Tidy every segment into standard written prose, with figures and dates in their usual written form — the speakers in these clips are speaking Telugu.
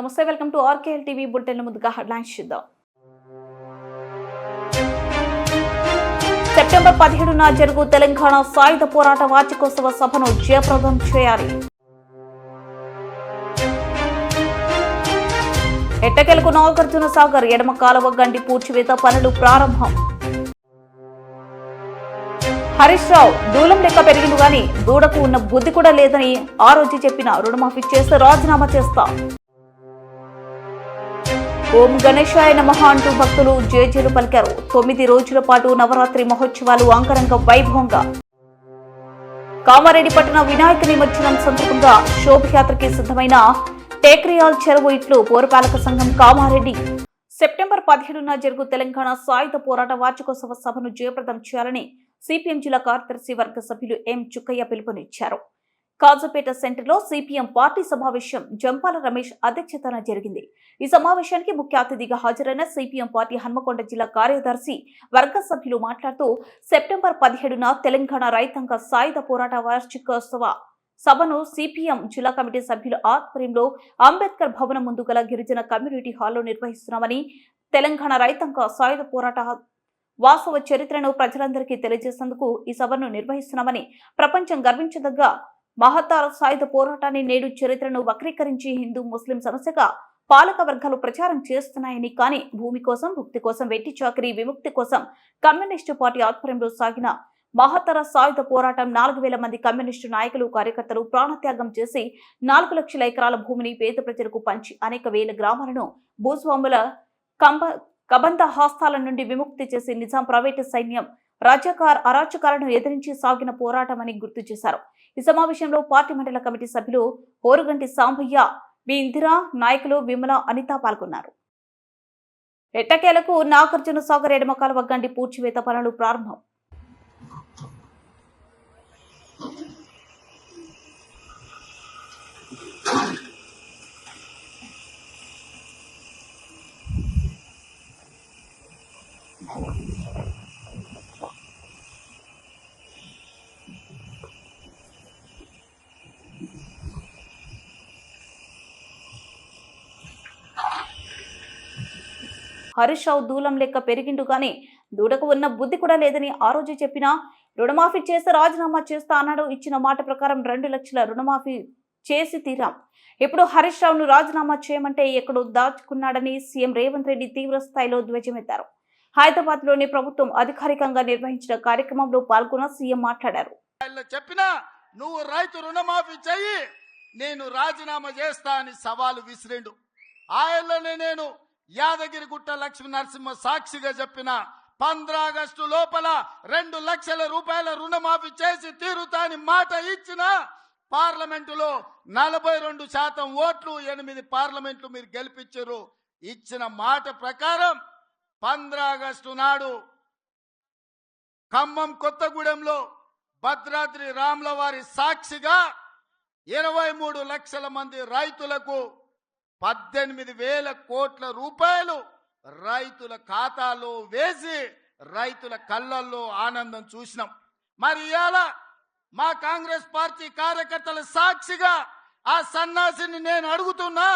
నమస్తే, వెల్కమ్ టు ఆర్కేఎల్ టీవీ బులెటిన్. ముందుగా హెడ్లైన్స్ చూద్దాం. సెప్టెంబర్ 17న జరుగు తెలంగాణ సాయుధ పోరాట వార్షికోత్సవ సభను జయప్రదం చేయాలి. ఎట్టకేలకు నాగార్జున సాగర్ ఎడమ కాలువ గండి పూడ్చివేత పనులు ప్రారంభం. హరీష్ రావు దూలం లెక్క పెరిగిండు గాని దూడకు ఉన్న బుద్ధి కూడా లేదని ఆ రోజు చెప్పిన రుణమాఫీ చేస్తే రాజీనామా చేస్తా. ఓం గణేశాయ నమః అంటూ భక్తులు జేజేలు పలికారు. 9 రోజుల పాటు నవరాత్రి మహోత్సవాలు అంగరంగ వైభవంగా. కామారెడ్డి పట్టణ వినాయక నిమజ్జనం సందర్భంగా శోభయాత్రకి సిద్ధమైన టేక్రియాల్ చెరువు ఇట్లు పౌరపాలక సంఘం కామారెడ్డి. సెప్టెంబర్ 17న జరుగు తెలంగాణ సాయుధ పోరాట వార్షికోత్సవ సభను జయప్రదం చేయాలని సిపిఎం జిల్లా కార్యదర్శి వర్గ సభ్యులు ఎం చుక్కయ్య పిలుపునిచ్చారు. కాజుపేట సెంటర్లో సిపిఎం పార్టీ సమావేశం జంపాల రమేష్ అధ్యక్షతన జరిగింది. ఈ సమావేశానికి ముఖ్య అతిథిగా హాజరైన సిపిఎం పార్టీ హన్మకొండ జిల్లా కార్యదర్శి వర్గ సభ్యులు మాట్లాడుతూ సెప్టెంబర్ 17న తెలంగాణ రైతాంగ సాయుధ పోరాట వార్షికోత్సవ సభను సిపిఎం జిల్లా కమిటీ సభ్యుల ఆధ్వర్యంలో అంబేద్కర్ భవనం ముందు గల గిరిజన కమ్యూనిటీ హాల్లో నిర్వహిస్తున్నామని, తెలంగాణ రైతాంగ సాయుధ పోరాట వాస్తవ చరిత్రను ప్రజలందరికీ తెలియజేసేందుకు ఈ సభను నిర్వహిస్తున్నామని, ప్రపంచం గర్వించదగ్గ మహత్తర సాయుధ పోరాటాన్ని నేడు చరిత్రను వక్రీకరించి హిందూ ముస్లిం సమస్యగా పాలక వర్గాలు ప్రచారం చేస్తున్నాయని, కానీ భూమి కోసం, భుక్తి కోసం, వెట్టి చాకరీ విముక్తి కోసం కమ్యూనిస్టు పార్టీ ఆధ్వర్యంలో సాగిన మహత్తర సాయుధ పోరాటం 4000 మంది కమ్యూనిస్టు నాయకులు, కార్యకర్తలు ప్రాణత్యాగం చేసి 4 లక్షల ఎకరాల భూమిని పేద ప్రజలకు పంచి అనేక వేల గ్రామాలను భూస్వాముల కబంధ హస్తాల నుండి విముక్తి చేసి నిజాం ప్రైవేటు సైన్యం అరాచకాలను ఎదిరించి సాగిన పోరాటమని గుర్తు చేశారు. ఈ సమావేశంలో పార్టీ మండల కమిటీ సభ్యులు ఓరుగంటి సాంబయ్య, బి ఇందిరా, నాయకులు విమల, అనిత పాల్గొన్నారు. ఎట్టకేలకు నాగార్జున సాగర్ ఎడమ కాలువ గండి పూడ్చివేత పనులు ప్రారంభం. హరీష్ రావు దూలం లెక్క పెరిగిండు గాని దూడకు ఉన్న బుద్ధి కూడా లేదని ఆ రోజు చెప్పిన రుణమాఫీ చేస్తే రాజీనామా చేస్తా అన్నాడు. ఇచ్చిన మాట ప్రకారం 2 లక్షల రుణమాఫీ చేసి తీరాం. ఇప్పుడు హరీష్ రావును రాజీనామా చేయమంటే ఎక్కడో దాచుకున్నాడని సీఎం రేవంత్ రెడ్డి తీవ్ర స్థాయిలో ధ్వజమెత్తారు. హైదరాబాద్ లోని ప్రభుత్వం అధికారికంగా నిర్వహించిన కార్యక్రమంలో పాల్గొన్న సీఎం మాట్లాడారు. చెప్పినా నువ్వు రైతు రుణమాఫీ చెయ్యి, నేను రాజీనామా చేస్తా అని సవాలు విసిరిండు. ఆయనలోనే నేను యాదగిరిగుట్ట లక్ష్మీ నరసింహ సాక్షిగా చెప్పిన 15 ఆగస్టు లోపల 2 లక్షల రూపాయల రుణమాఫీ చేసి తీరుతా అని మాట ఇచ్చిన పార్లమెంటులో 42% ఓట్లు, 8 పార్లమెంట్లు మీరు గెలిపించారు. ఇచ్చిన మాట ప్రకారం 15 ఆగస్టు నాడు ఖమ్మం కొత్తగూడెంలో భద్రాద్రి రాముల వారి సాక్షిగా 23 లక్షల మంది రైతులకు 18,000 కోట్ల రూపాయలు రైతుల ఖాతాలో వేసి రైతుల కళ్ళల్లో ఆనందం చూసినాం. మరి ఇవాళ మా కాంగ్రెస్ పార్టీ కార్యకర్తల సాక్షిగా ఆ సన్నాసిని నేను అడుగుతున్నా,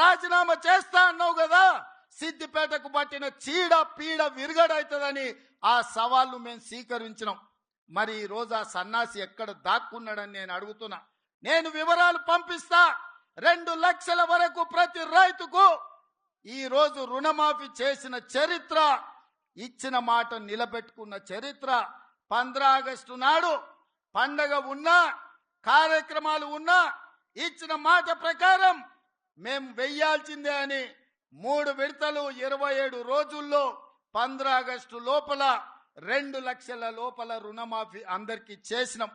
రాజీనామా చేస్తా అన్నావు కదా, సిద్దిపేటకు పట్టిన చీడ పీడ విరుగడవుతుందని ఆ సవాళ్లు మేము స్వీకరించినాం. మరి ఈ రోజు ఆ సన్నాసి ఎక్కడ దాక్కున్నాడని నేను అడుగుతున్నా. నేను వివరాలు పంపిస్తా. 2 లక్షల వరకు ప్రతి రైతుకు ఈ రోజు రుణమాఫీ చేసిన చరిత్ర, ఇచ్చిన మాట నిలబెట్టుకున్న చరిత్ర. 15 ఆగస్టు నాడు పండగ ఉన్నా, కార్యక్రమాలు ఉన్నా, ఇచ్చిన మాట ప్రకారం మేము వెయ్యాల్సిందే అని 3 విడతలు 27 రోజుల్లో 15 ఆగస్టు లోపల 2 లక్షల లోపల రుణమాఫీ అందరికీ చేసినాం.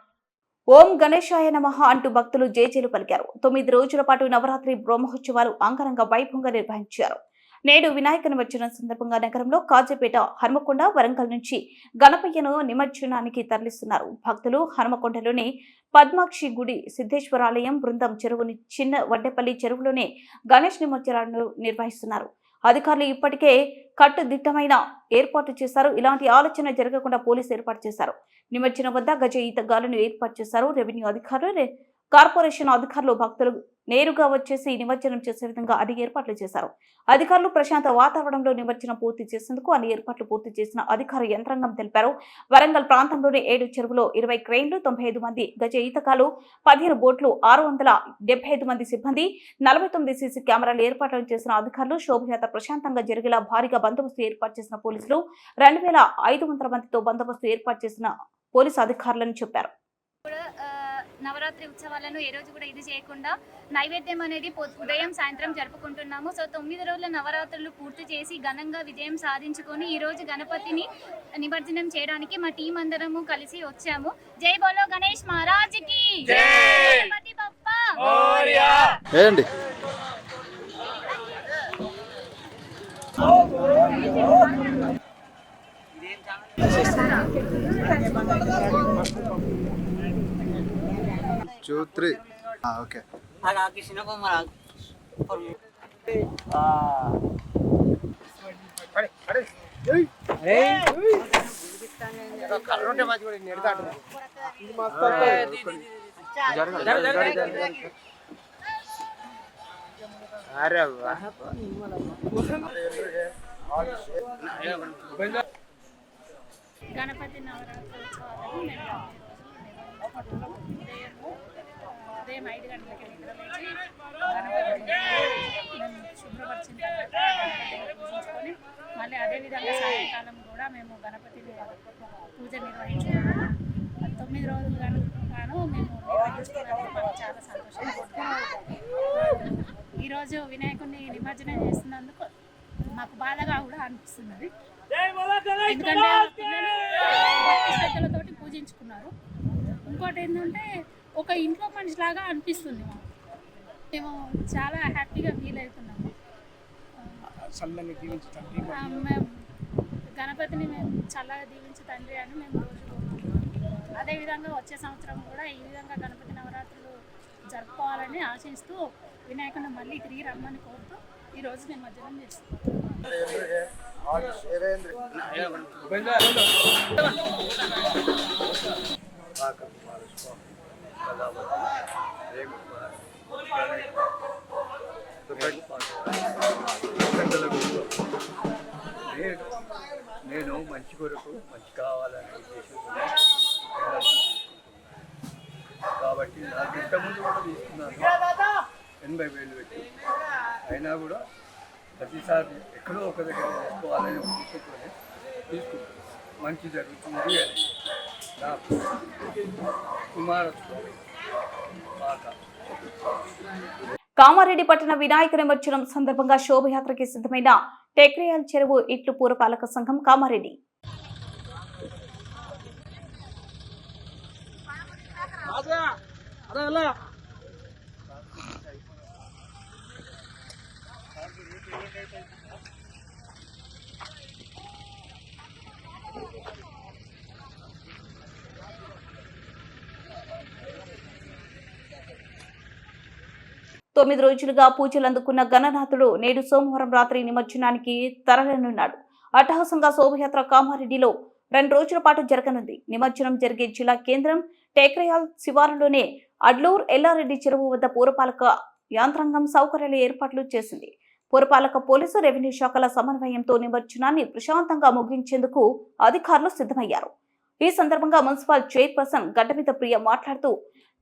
ఓం గణేశాయ నమః అంటూ భక్తులు జేజేలు పలికారు. 9 రోజుల పాటు నవరాత్రి బ్రహ్మోత్సవాలు అంగరంగ వైభవంగా నిర్వహించారు. నేడు వినాయక నిమజ్జనం సందర్భంగా నగరంలో కాజీపేట, హన్మకొండ, వరంగల్ నుంచి గణపయ్యను నిమజ్జనానికి తరలిస్తున్నారు. భక్తులు హన్మకొండలోని పద్మాక్షి గుడి, సిద్ధేశ్వరాలయం, బృందం చెరువుని, చిన్న వడ్డేపల్లి చెరువులోనే గణేష్ నిమజ్జనాలను నిర్వహిస్తున్నారు. అధికారులు ఇప్పటికే కట్టుదిట్టమైన ఏర్పాటు చేశారు. ఇలాంటి ఆలోచన జరగకుండా పోలీసు ఏర్పాటు చేశారు. నిమజ్జనం వద్ద గజ ఈతగాలను ఏర్పాటు చేశారు. రెవెన్యూ అధికారులు, కార్పొరేషన్ అధికారులు భక్తులు నేరుగా వచ్చేసి నిమజ్జనం చేసే విధంగా అన్ని ఏర్పాట్లు చేశారు. అధికారులు ప్రశాంత వాతావరణంలో నిమజ్జనం పూర్తి చేసేందుకు అన్ని ఏర్పాట్లు పూర్తి చేసిన అధికార యంత్రాంగం తెలిపారు. వరంగల్ ప్రాంతంలోని 7 చెరువులో 20 క్రెయిన్లు, 95 మంది గజ ఈతకాలు, 15 బోట్లు, 675 మంది సిబ్బంది, 49 సీసీ కెమెరాలు ఏర్పాట్లు చేసిన అధికారులు శోభయాత్ర ప్రశాంతంగా జరిగేలా భారీగా బందోబస్తు ఏర్పాటు చేసిన పోలీసులు 2500 మందితో బందోబస్తు ఏర్పాటు చేసిన పోలీసు అధికారులను చెప్పారు. నవరాత్రి ఉత్సవాలను ఏ రోజు కూడా ఇది చేయకుండా నైవేద్యం అనేది ఉదయం సాయంత్రం జరుపుకుంటున్నాము. సో 9 రోజుల నవరాత్రులు పూర్తి చేసి ఘనంగా విజయం సాధించుకొని ఈ రోజు గణపతిని నిమజ్జనం చేయడానికి మా టీం అందరము కలిసి వచ్చాము. జై బోలో గణేష్ మహారాజ్ కి జై, గణపతి బప్పా మోరియా. ఓకే. గణపతి నవరాత్రి ఉత్సవాలను ఉదయం 5 గంటలకి నిద్రలేచి గణపతిని మేము శుభ్రపరిచిన తర్వాత పూజించుకొని మళ్ళీ అదేవిధంగా సాయంకాలం కూడా మేము గణపతిని పూజ నిర్వహించుకున్నాము. 9 రోజులు గాను మేము నిర్వహించుకున్నందుకు మాకు చాలా సంతోషంగా ఉంది. ఈరోజు వినాయకుడిని నిమజ్జనం చేస్తున్నందుకు మాకు బాధగా కూడా అనిపిస్తున్నది. ఎందుకంటే శ్రద్ధలతోటి పూజించుకున్నారు. ఇంకోటి ఏంటంటే ఒక ఇంట్లో మనిషిలాగా అనిపిస్తుంది. మేము చాలా హ్యాపీగా ఫీల్ అవుతున్నాము. మేము గణపతిని మేము చల్లగా దీవించు తండ్రి అని మేము రోజు కోరుకుంటున్నాము. అదేవిధంగా వచ్చే సంవత్సరం కూడా ఈ విధంగా గణపతి నవరాత్రులు జరుపుకోవాలని ఆశిస్తూ వినాయకుడిని మళ్ళీ తిరిగి రమ్మని కోరుతూ ఈరోజు నిమజ్జనం చేస్తున్నాం. నేను మంచి కొరకు మంచి కావాలనే ఉద్దేశంతో కాబట్టి నాకు ఇంతకుముందు కూడా తీసుకున్నాను 80,000 పెట్టి. అయినా కూడా ప్రతిసారి ఎక్కడో ఒక దగ్గర తీసుకోవాలనే ఉద్దేశంతోనే తీసుకుంటాను. మంచి జరుగుతుంది అని నాకు కుమారస్వామి మాట. కామారెడ్డి పట్టణ వినాయక నిమజ్జనం సందర్భంగా శోభయాత్రకి సిద్ధమైన టెక్రియాల్ చెరువు ఇట్లు పురపాలక సంఘం కామారెడ్డి. తొమ్మిది రోజులుగా పూజలు అందుకున్న గణనాథుడు నేడు సోమవారం రాత్రి నిమజ్జనానికి తరలినున్నాడు. అట్టహాసంగా శోభయాత్ర కామారెడ్డిలో 2 రోజుల పాటు జరగనుంది. నిమజ్జనం జరిగే జిల్లా కేంద్రం టేక్రయాల్ శివారులోనే అడ్లూర్ ఎల్లారెడ్డి చెరువు వద్ద పురపాలక యంత్రాంగం సౌకర్యాలు ఏర్పాట్లు చేసింది. పురపాలక పోలీసు రెవెన్యూ శాఖల సమన్వయంతో నిమజ్జనాన్ని ప్రశాంతంగా ముగించేందుకు అధికారులు సిద్ధమయ్యారు. ఈ సందర్భంగా మున్సిపల్ చైర్పర్సన్ గడ్డమీద ప్రియ మాట్లాడుతూ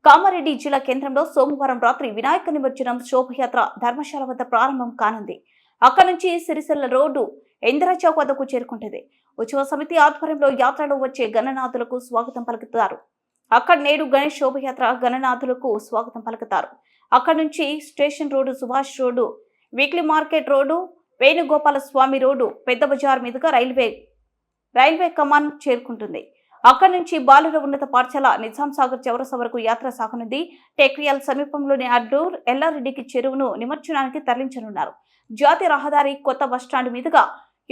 కామారెడ్డి జిల్లా కేంద్రంలో సోమవారం రాత్రి వినాయక నిమజ్జనం శోభయాత్ర ధర్మశాల వద్ద ప్రారంభం కానుంది. అక్కడి నుంచి సిరిసిల్ల రోడ్డు ఇందిరా చౌక్ వద్దకు చేరుకుంటుంది. ఉత్సవ సమితి ఆధ్వర్యంలో యాత్రలో వచ్చే గణనాథులకు స్వాగతం పలుకుతారు. అక్కడ నేడు గణేష్ శోభయాత్ర గణనాథులకు స్వాగతం పలుకుతారు. అక్కడి నుంచి station road, Subhash road, weekly market road, Venugopala Swamy road, పెద్ద బజార్ మీదుగా రైల్వే కమాన్ చేరుకుంటుంది. అక్కడి నుంచి బాలుర ఉన్నత పాఠశాల నిజాం సాగర్ చౌరస వరకు యాత్ర సాగనుంది. టెక్రియాల్ సమీపంలోని అడ్లూర్ ఎల్లారెడ్డికి చెరువును నిమజ్జనానికి తరలించనున్నారు. జాతీయ రహదారి కొత్త బస్టాండ్ మీదుగా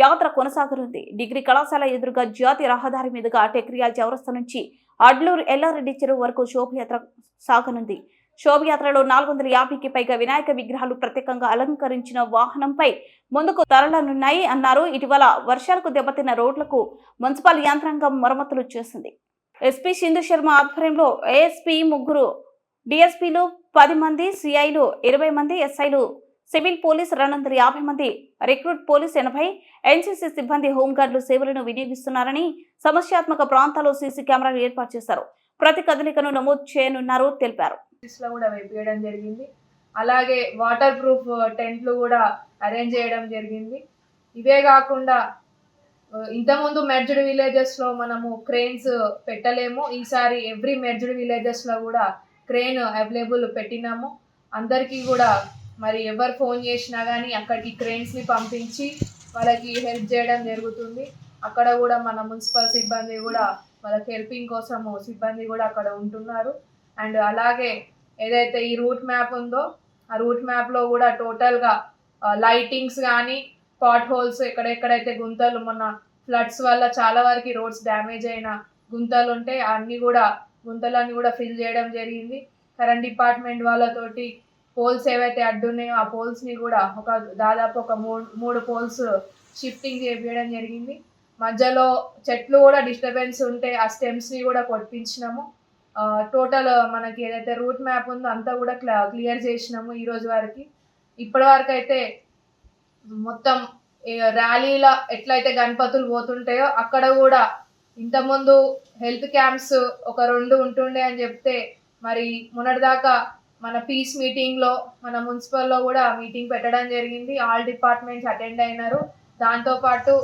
యాత్ర కొనసాగనుంది. డిగ్రీ కళాశాల ఎదురుగా జాతీయ రహదారి మీదుగా టెక్రియాల్ చౌరస్తా నుంచి అడ్లూర్ ఎల్లారెడ్డి చెరువు వరకు శోభయాత్ర సాగనుంది. శోభయాత్రలో 450కి పైగా వినాయక విగ్రహాలు ప్రత్యేకంగా అలంకరించిన వాహనంపై ముందుకు తరలనున్నాయి అన్నారు. ఇటీవల వర్షాలకు దెబ్బతిన్న రోడ్లకు మున్సిపల్ యంత్రాంగం మరమ్మతులు చేసింది. ఎస్పీ సింధు శర్మ ఆధ్వర్యంలో ఏఎస్పీ ముగ్గురు డిఎస్పీలు 10 మంది, సిఐలు 20 మంది, ఎస్ఐలు, సివిల్ పోలీస్ 250 మంది, రిక్రూట్ పోలీస్ 80, ఎన్సీసీ సిబ్బంది హోంగార్డులు సేవలను వినియోగిస్తున్నారని సమస్యాత్మక ప్రాంతాల్లో సీసీ కెమెరాలు ఏర్పాటు చేశారు. ప్రతి కదలికను నమోదు చేయనున్నారు తెలిపారు. లో కూడా వేపించడం జరిగింది. అలాగే వాటర్ ప్రూఫ్ టెంట్లు కూడా అరేంజ్ చేయడం జరిగింది. ఇవే కాకుండా ఇంతకుముందు మెర్జ్డ్ విలేజెస్లో మనము క్రెయిన్స్ పెట్టలేము. ఈసారి ఎవ్రీ మెర్జ్డ్ విలేజెస్లో కూడా క్రెయిన్ అవైలబుల్ పెట్టినాము. అందరికీ కూడా మరి ఎవరు ఫోన్ చేసినా కానీ అక్కడికి క్రెయిన్స్ని పంపించి వాళ్ళకి హెల్ప్ చేయడం జరుగుతుంది. అక్కడ కూడా మన మున్సిపల్ సిబ్బంది కూడా వాళ్ళకి హెల్పింగ్ కోసము సిబ్బంది కూడా అక్కడ ఉంటున్నారు. అండ్ అలాగే ఏదైతే ఈ రూట్ మ్యాప్ ఉందో ఆ రూట్ మ్యాప్లో కూడా టోటల్గా లైటింగ్స్ కానీ పాట్ హోల్స్ ఎక్కడెక్కడైతే గుంతలు మొన్న ఫ్లడ్స్ వల్ల చాలా వరకు రోడ్స్ డ్యామేజ్ అయిన గుంతలు ఉంటే అన్నీ కూడా గుంతలన్నీ కూడా ఫిల్ చేయడం జరిగింది. కరెంట్ డిపార్ట్మెంట్ వాళ్ళతోటి పోల్స్ ఏవైతే అడ్డున్నాయో ఆ పోల్స్ని కూడా దాదాపు ఒక మూడు పోల్స్ షిఫ్టింగ్ చేయించడం జరిగింది. మధ్యలో చెట్లు కూడా డిస్టర్బెన్స్ ఉంటే ఆ స్టెమ్స్ని కూడా కొట్టించినాము. టోటల్ మనకి ఏదైతే రూట్ మ్యాప్ ఉందో అంతా కూడా క్లియర్ చేసినాము ఈ రోజు వరకు. ఇప్పటి వరకు అయితే మొత్తం ర్యాలీల ఎట్లయితే గణపతులు పోతుంటాయో అక్కడ కూడా ఇంతకుముందు హెల్త్ క్యాంప్స్ ఒక 2 ఉంటుండే అని చెప్తే మరి మొన్నటిదాకా మన పీస్ మీటింగ్లో మన మున్సిపల్లో కూడా మీటింగ్ పెట్టడం జరిగింది. ఆల్ డిపార్ట్మెంట్స్ అటెండ్ అయినారు. దాంతోపాటు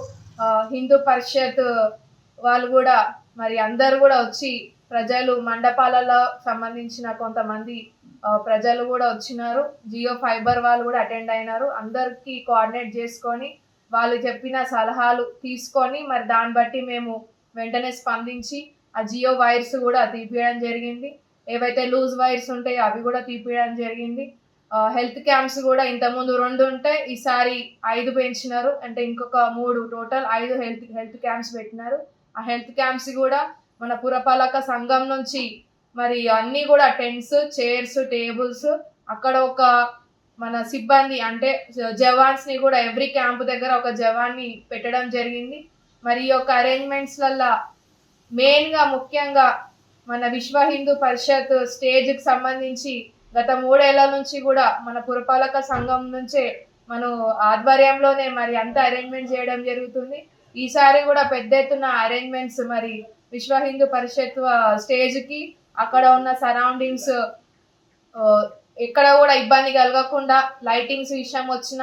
హిందూ పరిషత్ వాళ్ళు కూడా మరి అందరు కూడా వచ్చి ప్రజలు మండపాలలో సంబంధించిన కొంతమంది ప్రజలు కూడా వచ్చినారు. జియో ఫైబర్ వాళ్ళు కూడా అటెండ్ అయినారు. అందరికీ కోఆర్డినేట్ చేసుకొని వాళ్ళు చెప్పిన సలహాలు తీసుకొని మరి దాన్ని బట్టి మేము వెంటనే స్పందించి ఆ జియో వైర్స్ కూడా తీపియడం జరిగింది. ఏవైతే లూజ్ వైర్స్ ఉంటాయో అవి కూడా తీపియడం జరిగింది. హెల్త్ క్యాంప్స్ కూడా ఇంతకుముందు 2 ఉంటే ఈసారి 5 పెంచినారు. అంటే ఇంకొక 3 టోటల్ 5 హెల్త్ క్యాంప్స్ పెట్టినారు. ఆ హెల్త్ క్యాంప్స్ కూడా మన పురపాలక సంఘం నుంచి మరి అన్నీ కూడా టెంట్స్, చైర్స్, టేబుల్స్ అక్కడ ఒక మన సిబ్బంది అంటే జవాన్స్ని కూడా ఎవ్రీ క్యాంప్ దగ్గర ఒక జవాన్ని పెట్టడం జరిగింది. మరి ఈ యొక్క అరేంజ్మెంట్స్లల్లో మెయిన్గా ముఖ్యంగా మన విశ్వ హిందూ పరిషత్ స్టేజ్కి సంబంధించి గత 3 ఏళ్ల నుంచి కూడా మన పురపాలక సంఘం నుంచే మనం ఆధ్వర్యంలోనే మరి అంతా అరేంజ్మెంట్ చేయడం జరుగుతుంది. ఈసారి కూడా పెద్ద ఎత్తున అరేంజ్మెంట్స్ మరి విశ్వ హిందూ పరిషత్ స్టేజ్కి అక్కడ ఉన్న సరౌండింగ్స్ ఎక్కడ కూడా ఇబ్బంది కలగకుండా లైటింగ్స్ విషయం వచ్చిన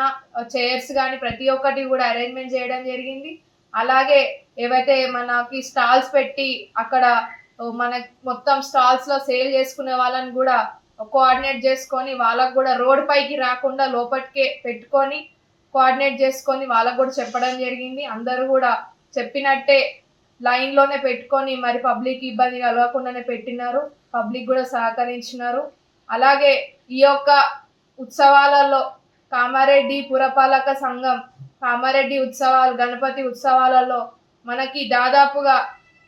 చైర్స్ కానీ ప్రతి ఒక్కటి కూడా అరేంజ్మెంట్ చేయడం జరిగింది. అలాగే ఏవైతే మనకి స్టాల్స్ పెట్టి అక్కడ మన మొత్తం స్టాల్స్లో సేల్ చేసుకునే వాళ్ళని కూడా కోఆర్డినేట్ చేసుకొని వాళ్ళకు కూడా రోడ్ పైకి రాకుండా లోపలికే పెట్టుకొని కోఆర్డినేట్ చేసుకొని వాళ్ళకు కూడా చెప్పడం జరిగింది. అందరూ కూడా చెప్పినట్టే లైన్లోనే పెట్టుకొని మరి పబ్లిక్ ఇబ్బంది కలగకుండానే పెట్టినారు. పబ్లిక్ కూడా సహకరించినారు. అలాగే ఈ యొక్క ఉత్సవాలలో కామారెడ్డి పురపాలక సంఘం కామారెడ్డి ఉత్సవాలు గణపతి ఉత్సవాలలో మనకి దాదాపుగా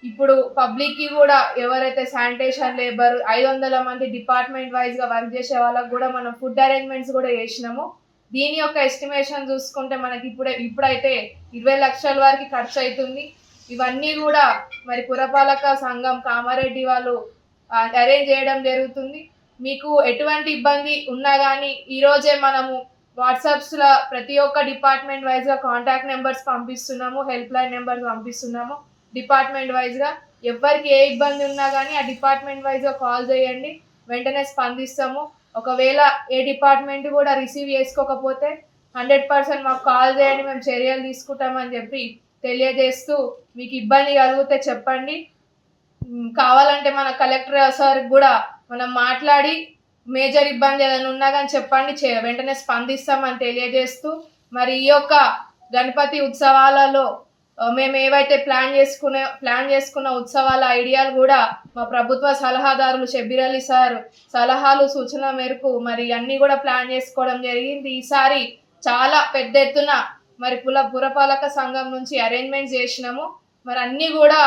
ఇప్పుడు పబ్లిక్కి కూడా ఎవరైతే శానిటేషన్ లేబర్ 500 మంది డిపార్ట్మెంట్ వైజ్గా వర్క్ చేసే వాళ్ళకు కూడా మనం ఫుడ్ అరేంజ్మెంట్స్ కూడా చేసినాము. దీని యొక్క ఎస్టిమేషన్ చూసుకుంటే మనకి ఇప్పుడైతే 20 లక్షల వరకు ఖర్చు అవుతుంది. ఇవన్నీ కూడా మరి పురపాలక సంఘం కామారెడ్డి వాళ్ళు అరేంజ్ చేయడం జరుగుతుంది. మీకు ఎటువంటి ఇబ్బంది ఉన్నా కానీ ఈరోజే మనము వాట్సాప్స్లో ప్రతి ఒక్క డిపార్ట్మెంట్ వైజ్గా కాంటాక్ట్ నెంబర్స్ పంపిస్తున్నాము, హెల్ప్ లైన్ నెంబర్స్ పంపిస్తున్నాము. డిపార్ట్మెంట్ వైజ్గా ఎవరికి ఏ ఇబ్బంది ఉన్నా కానీ ఆ డిపార్ట్మెంట్ వైజ్గా కాల్ చేయండి, వెంటనే స్పందిస్తాము. ఒకవేళ ఏ డిపార్ట్మెంట్ కూడా రిసీవ్ చేసుకోకపోతే 100% మాకు కాల్ చేయండి, మేము చర్యలు తీసుకుంటామని చెప్పి తెలియజేస్తూ మీకు ఇబ్బంది కలిగితే చెప్పండి. కావాలంటే మన కలెక్టర్ సార్ కూడా మనం మాట్లాడి మేజర్ ఇబ్బంది ఏదైనా ఉన్నా కానీ చెప్పండి, వెంటనే స్పందిస్తామని తెలియజేస్తూ మరి ఈ యొక్క గణపతి ఉత్సవాలలో మేము ఏవైతే ప్లాన్ చేసుకున్న ఉత్సవాల ఐడియాలు కూడా మా ప్రభుత్వ సలహాదారులు షబ్బీర్ అలీ సార్ సలహాలు సూచనల మేరకు మరి అన్నీ కూడా ప్లాన్ చేసుకోవడం జరిగింది. ఈసారి చాలా పెద్ద ఎత్తున మరి పురపాలక సంఘం నుంచి అరేంజ్మెంట్స్ చేసినాము. మరి అన్నీ కూడా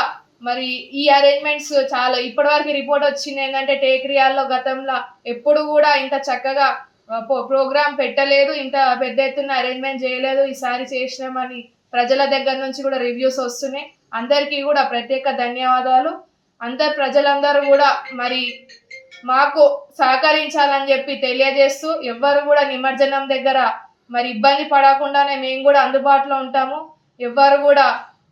మరి ఈ అరేంజ్మెంట్స్ చాలా ఇప్పటివరకు రిపోర్ట్ వచ్చింది ఏంటంటే టేక్రియాల్లో గతంలో ఎప్పుడు కూడా ఇంత చక్కగా ప్రోగ్రామ్ పెట్టలేదు, ఇంత పెద్ద ఎత్తున అరేంజ్మెంట్ చేయలేదు, ఈసారి చేసినామని ప్రజల దగ్గర నుంచి కూడా రివ్యూస్ వస్తున్నాయి. అందరికీ కూడా ప్రత్యేక ధన్యవాదాలు. ప్రజలందరూ కూడా మరి మాకు సహకరించాలని చెప్పి తెలియజేస్తూ ఎవ్వరు కూడా నిమజ్జనం దగ్గర మరి ఇబ్బంది పడకుండానే మేము కూడా అందుబాటులో ఉంటాము. ఎవ్వరు కూడా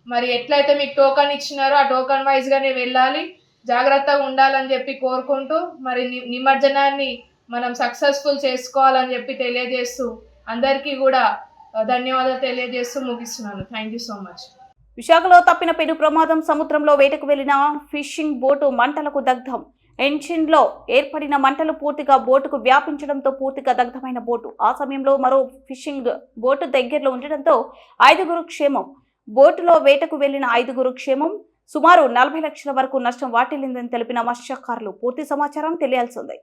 మరి ఎట్లయితే మీకు టోకన్ ఇచ్చినారో ఆ టోకన్ వైజ్గానే వెళ్ళాలి, జాగ్రత్తగా ఉండాలని చెప్పి కోరుకుంటూ మరి నిమజ్జనాన్ని మనం సక్సెస్ఫుల్ చేసుకోవాలని చెప్పి తెలియజేస్తూ అందరికీ కూడా ధన్యవాదాలు తెలియజేస్తూ ముగిస్తున్నాను. Thank you so much. విశాఖలో తప్పిన పెను ప్రమాదం. సముద్రంలో వేటకు వెళ్లిన ఫిషింగ్ బోటు మంటలకు దగ్ధం. ఎంజిన్లో ఏర్పడిన మంటలు పూర్తిగా బోటుకు వ్యాపించడంతో పూర్తిగా దగ్ధమైన బోటు. ఆ సమయంలో మరో ఫిషింగ్ బోటు దగ్గరలో ఉండడంతో 5గురు క్షేమం. బోటులో వేటకు వెళ్లిన 5గురు క్షేమం. సుమారు 40 లక్షల వరకు నష్టం వాటిల్లిందని తెలిపిన మత్స్యకారులు. పూర్తి సమాచారం తెలియాల్సిందే.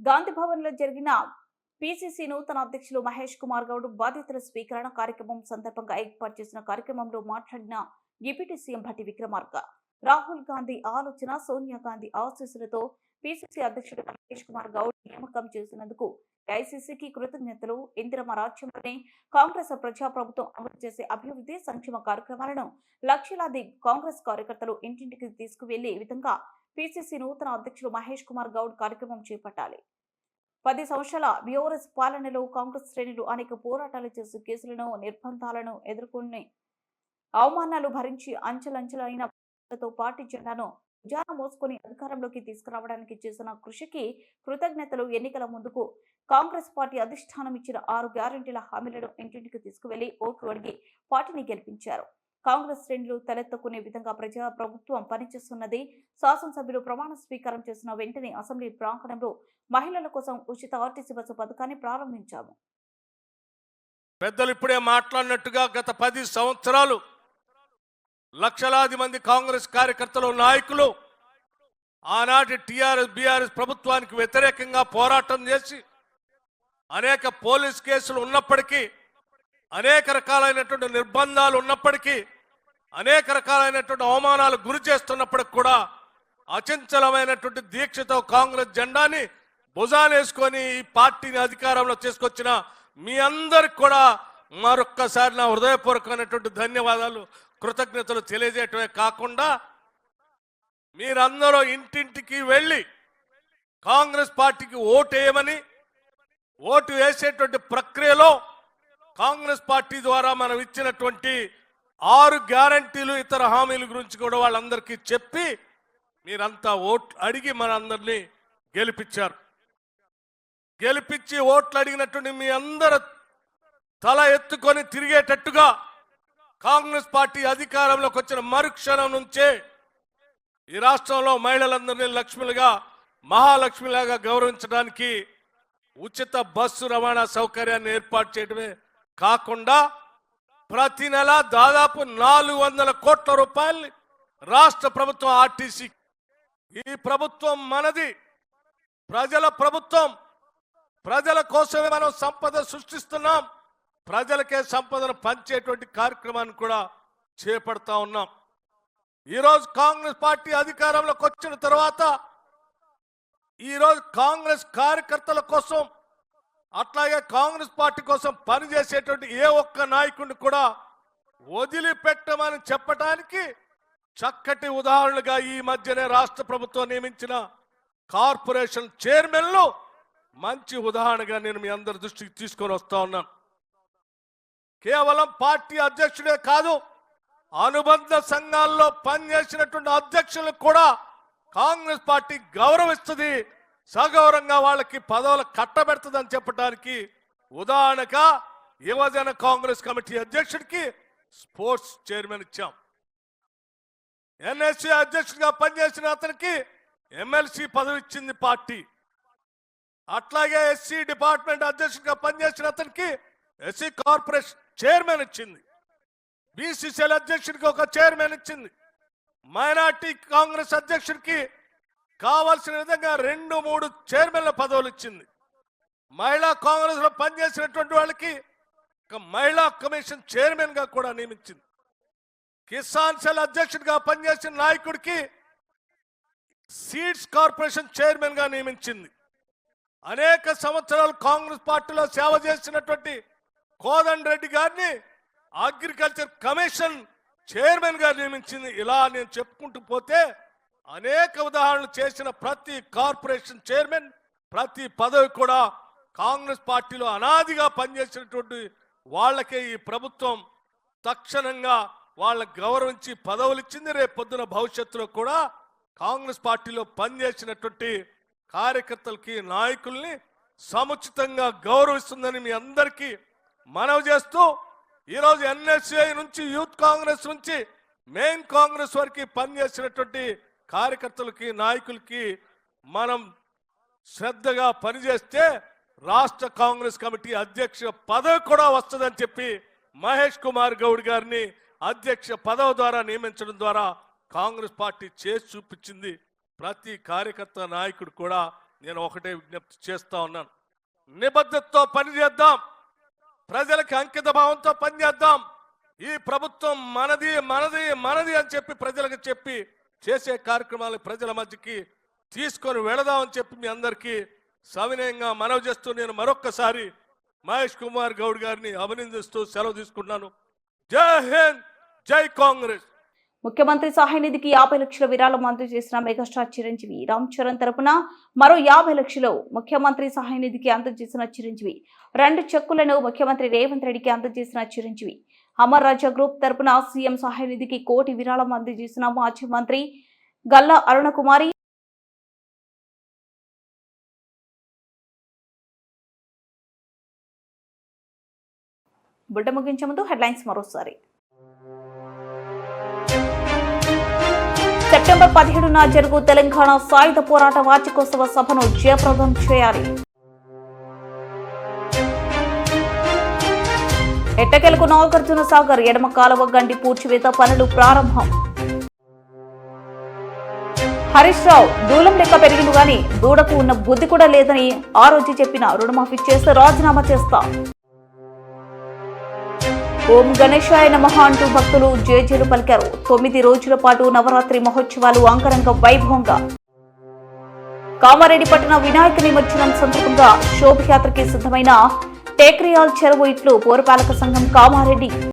గాంధీ భవన్లో జరిగిన పిసిసి నూతన అధ్యక్షులు మహేష్ కుమార్ గౌడ్ బాధ్యతల స్వీకరణ కార్యక్రమం సందర్భంగా ఏర్పాటు చేసిన కార్యక్రమంలో మాట్లాడిన డిప్యూటీ సీఎం భట్టి విక్రమార్క, రాహుల్ గాంధీ ఆలోచన, సోనియా గాంధీ ఆశీస్సులతో పిసిసి అధ్యక్షుడు మహేష్ కుమార్ గౌడ్ నియామకం చేసినందుకు ఐసీసీకి కృతజ్ఞతలు. ఇందిరమ్మ రాజ్యంలోనే కాంగ్రెస్ ప్రజాప్రభుత్వం అమలు చేసే అభివృద్ధి సంక్షేమ కార్యక్రమాలను లక్షలాది కాంగ్రెస్ కార్యకర్తలు ఇంటింటికి తీసుకువెళ్లే విధంగా పిసిసి నూతన అధ్యక్షుడు మహేష్ కుమార్ గౌడ్ కార్యక్రమం చేపట్టాలి. 10 సంవత్సరాల బీఆర్ఎస్ పాలనలో కాంగ్రెస్ శ్రేణులు అనేక పోరాటాలు చేసి కేసులను, నిర్బంధాలను ఎదుర్కొని అవమానాలు భరించి అంచెలంచెలైన పార్టీ జెండాను భుజాన మోసుకొని అధికారంలోకి తీసుకురావడానికి చేసిన కృషికి కృతజ్ఞతలు. ఎన్నికల ముందుకు కాంగ్రెస్ పార్టీ అధిష్టానం ఇచ్చిన 6 గ్యారంటీల హామీలను ఇంటింటికి తీసుకువెళ్లి ఓట్లు అడిగి పార్టీని గెలిపించారు. కాంగ్రెస్ శ్రేణులు తలెత్తుకునే విధంగా ప్రజా ప్రభుత్వం పనిచేస్తున్నది. శాసనసభ్యులు ప్రమాణ స్వీకారం చేసిన వెంటనే అసెంబ్లీ ప్రాంగణంలో మహిళల కోసం ఉచిత ఆర్టీసీ బస్సు పథకాన్ని ప్రారంభించాము. పెద్దలు ఇప్పుడే మాట్లాడినట్టుగా గత 10 సంవత్సరాలు లక్షలాది మంది కాంగ్రెస్ కార్యకర్తలు, నాయకులు ఆనాటి టీఆర్ఎస్ బీఆర్ఎస్ ప్రభుత్వానికి వ్యతిరేకంగా పోరాటం చేసి అనేక పోలీస్ కేసులు ఉన్నప్పటికీ, అనేక రకాలైనటువంటి నిర్బంధాలు ఉన్నప్పటికీ, అనేక రకాలైనటువంటి అవమానాలు గురి చేస్తున్నప్పటికి కూడా అచంచలమైనటువంటి దీక్షతో కాంగ్రెస్ జెండాని భుజానేసుకొని ఈ పార్టీని అధికారంలో తీసుకొచ్చిన మీ అందరికి కూడా మరొక్కసారి నా హృదయపూర్వకమైనటువంటి ధన్యవాదాలు, కృతజ్ఞతలు తెలియజేయటమే కాకుండా మీరందరూ ఇంటింటికి వెళ్ళి కాంగ్రెస్ పార్టీకి ఓటేయమని, ఓటు వేసేటువంటి ప్రక్రియలో కాంగ్రెస్ పార్టీ ద్వారా మనం ఇచ్చినటువంటి 6 గ్యారంటీలు, ఇతర హామీల గురించి కూడా వాళ్ళందరికీ చెప్పి మీరంతా ఓట్లు అడిగి మనందరినీ గెలిపించారు. గెలిపించి ఓట్లు అడిగినటువంటి మీ అందరు తల ఎత్తుకొని తిరిగేటట్టుగా కాంగ్రెస్ పార్టీ అధికారంలోకి వచ్చిన మరుక్షణం నుంచే ఈ రాష్ట్రంలో మహిళలందరినీ లక్ష్మిలుగా మహాలక్ష్మిలాగా గౌరవించడానికి ఉచిత బస్సు రవాణా సౌకర్యాన్ని ఏర్పాటు చేయడమే కాకుండా ప్రతి నెల దాదాపు 400 కోట్ల రూపాయలు రాష్ట్ర ప్రభుత్వం ఆర్టీసీ. ఈ ప్రభుత్వం మనది, ప్రజల ప్రభుత్వం. ప్రజల కోసమే మనం సంపద సృష్టిస్తున్నాం. ప్రజలకే సంపదను పంచేటువంటి కార్యక్రమాన్ని కూడా చేపడతా ఉన్నాం. ఈరోజు కాంగ్రెస్ పార్టీ అధికారంలోకి వచ్చిన తర్వాత ఈరోజు కాంగ్రెస్ కార్యకర్తల కోసం అట్లాగే కాంగ్రెస్ పార్టీ కోసం పనిచేసేటువంటి ఏ ఒక్క నాయకుడిని కూడా వదిలిపెట్టమని చెప్పడానికి చక్కటి ఉదాహరణలుగా ఈ మధ్యనే రాష్ట్ర ప్రభుత్వం నియమించిన కార్పొరేషన్ చైర్మన్లు మంచి ఉదాహరణగా నేను మీ అందరి దృష్టికి తీసుకొని వస్తా ఉన్నాను. కేవలం పార్టీ అధ్యక్షుడే కాదు, అనుబంధ సంఘాల్లో పనిచేసినటువంటి అధ్యక్షులకు కూడా కాంగ్రెస్ పార్టీ గౌరవిస్తుంది, సగౌరవంగా వాళ్ళకి పదవులు కట్టబెడుతుందని చెప్పడానికి ఉదాహరణగా యువజన కాంగ్రెస్ కమిటీ అధ్యక్షుడికి స్పోర్ట్స్ చైర్మన్ ఇచ్చాం. ఎన్ఎస్సీ అధ్యక్షుడిగా పనిచేసిన అతనికి ఎమ్మెల్సీ పదవి ఇచ్చింది పార్టీ. అట్లాగే ఎస్సీ డిపార్ట్మెంట్ అధ్యక్షుడిగా పనిచేసిన అతనికి ఎస్సీ కార్పొరేషన్ చైర్మన్ ఇచ్చింది. బీసీసీఎల్ అధ్యక్షుడికి ఒక చైర్మన్ ఇచ్చింది. మైనార్టీ కాంగ్రెస్ అధ్యక్షుడికి కావాల్సిన విధంగా 2-3 చైర్మన్ల పదవులు ఇచ్చింది. మహిళా కాంగ్రెస్ లో పనిచేసినటువంటి వాళ్ళకి ఒక మహిళా కమిషన్ చైర్మన్ గా కూడా నియమించింది. కిసాన్ సెల్ అధ్యక్షుడిగా పనిచేసిన నాయకుడికి సీడ్స్ కార్పొరేషన్ చైర్మన్ గా నియమించింది. అనేక సంవత్సరాలు కాంగ్రెస్ పార్టీలో సేవ చేసినటువంటి కోదండ రెడ్డి గారిని అగ్రికల్చర్ కమిషన్ చైర్మన్ గా నియమించింది. ఇలా నేను చెప్పుకుంటూ పోతే అనేక ఉదాహరణలు చేసిన ప్రతి కార్పొరేషన్ చైర్మన్, ప్రతి పదవి కూడా కాంగ్రెస్ పార్టీలో అనాదిగా పనిచేసినటువంటి వాళ్ళకే ఈ ప్రభుత్వం తక్షణంగా వాళ్ళకు గౌరవించి పదవులు ఇచ్చింది. రేపు పొద్దున భవిష్యత్తులో కూడా కాంగ్రెస్ పార్టీలో పనిచేసినటువంటి కార్యకర్తలకి, నాయకుల్ని సముచితంగా గౌరవిస్తుందని మీ అందరికీ మనవి చేస్తూ, ఈరోజు ఎన్ఎస్ఐ నుంచి యూత్ కాంగ్రెస్ నుంచి మెయిన్ కాంగ్రెస్ వరకు పనిచేసినటువంటి కార్యకర్తలకి, నాయకులకి మనం శ్రద్ధగా పనిచేస్తే రాష్ట్ర కాంగ్రెస్ కమిటీ అధ్యక్ష పదవి కూడా వస్తుందని చెప్పి మహేష్ కుమార్ గౌడ్ గారిని అధ్యక్ష పదవి ద్వారా నియమించడం ద్వారా కాంగ్రెస్ పార్టీ చేసి చూపించింది. ప్రతి కార్యకర్త, నాయకుడు కూడా నేను ఒకటే విజ్ఞప్తి చేస్తా ఉన్నాను, నిబద్ధతతో పనిచేద్దాం, ప్రజలకు అంకిత భావంతో పనిచేద్దాం. ఈ ప్రభుత్వం మనది మనది మనది అని చెప్పి ప్రజలకు చెప్పి చేసే కార్యక్రమాలు ప్రజల మధ్యకి తీసుకొని వెళదామని చెప్పి మీ అందరికీ సవినయంగా మనవి చేస్తూ నేను మరొక్కసారి మహేష్ కుమార్ గౌడ్ గారిని అభినందిస్తూ సెలవు తీసుకుంటున్నాను. జై హింద్, జై కాంగ్రెస్. ముఖ్యమంత్రి సహాయ నిధికి 50 లక్షల విరాళం మంజూరు చేసిన మెగాస్టార్ చిరంజీవి రామ్ చరణ్ తరపున మరో 50 లక్షలు ముఖ్యమంత్రి సహాయ నిధికి అందజేసిన చిరంజీవి. 2 చెక్కులను ముఖ్యమంత్రి రేవంత్ రెడ్డికి అందజేసిన చిరంజీవి. అమర్ రాజా గ్రూప్ తరపున సీఎం సహాయ నిధికి 1 కోటి విరాళం అందజేసిన మాజీ మంత్రి గల్లా అరుణకుమారి. బుట్ట ముగించే ముందు హెడ్లైన్స్ మరోసారి. సెప్టెంబర్ 17న జరుగు తెలంగాణ సాయుధ పోరాట వార్షికోత్సవ సభను జయప్రదం చేయాలి. ఎట్టకేలకు నాగార్జున సాగర్ ఎడమ కాలువ గండి పూడ్చివేత పనులు ప్రారంభం. హరీష్ రావు దూలం లెక్క పెరిగింది గాని దూడకు ఉన్న బుద్ధి కూడా లేదని ఆ రోజు చెప్పిన రుణమాఫీ చేస్తే రాజీనామా చేస్తా. ఓం గణేశాయ నమః అంటూ భక్తులు జేజేలు పలికారు. 9 రోజుల పాటు నవరాత్రి మహోత్సవాలు అంగరంగ వైభవంగా. కామారెడ్డి పట్టణ వినాయక నిమజ్జనం సందర్భంగా శోభయాత్రకి సిద్ధమైన టేక్రియాల్ చెరువు ఇట్లు పౌరపాలక సంఘం కామారెడ్డి.